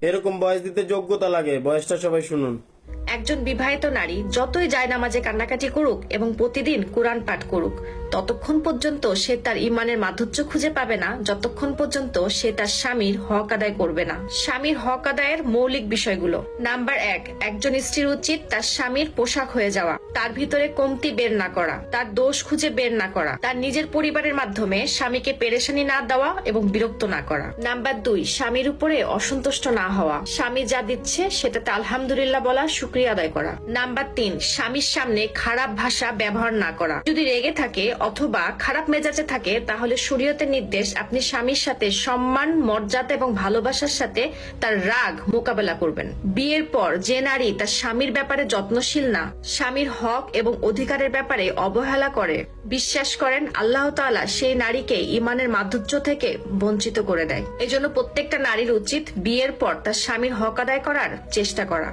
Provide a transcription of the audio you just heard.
এরকম বয়স দিতে যোগ্যতা লাগে, বয়সটা সবাই শুনুন। একজন বিবাহিত নারী যতই জায়নামাজে কান্নাকাটি করুক এবং প্রতিদিন কোরআন পাঠ করুক, ততক্ষণ পর্যন্ত সে তার ইমানের মাধুর্য খুঁজে পাবে না যতক্ষণ পর্যন্ত সে তার স্বামীর হক আদায় করবে না। স্বামীর হক আদায়ের মৌলিক বিষয়গুলো। নাম্বার 1, একজন স্ত্রীর উচিত তার স্বামীর পোশাক হয়ে যাওয়া, তার ভিতরে কমতি বের না করা, তার দোষ খুঁজে বের না করা, তার নিজের পরিবারের মাধ্যমে স্বামীকে পেরেশানি না দেওয়া এবং বিরক্ত না করা। নাম্বার 2, স্বামীর উপরে অসন্তুষ্ট না হওয়া, স্বামী যা দিচ্ছে সেটাতে আলহামদুলিল্লাহ বলা, শুকরিয়া আদায় করা। নাম্বার 3, স্বামীর সামনে খারাপ ভাষা ব্যবহার না করা। যদি রেগে থাকে অথবা খারাপ মেজাজে থাকে তাহলে শরীয়তের নির্দেশ আপনি স্বামীর সাথে সম্মান, মর্যাদা এবং ভালোবাসার সাথে তার রাগ মোকাবেলা করবেন। বিয়ের পর যে নারী তার স্বামীর ব্যাপারে যত্নশীল না, স্বামীর হক এবং অধিকারের ব্যাপারে অবহেলা করে, বিশ্বাস করেন আল্লাহ তাআলা সেই নারীকে ইমানের মাধুর্য থেকে বঞ্চিত করে দেয়। এজন্য প্রত্যেকটা নারীর উচিত বিয়ের পর তার স্বামীর হক আদায় করার চেষ্টা করা।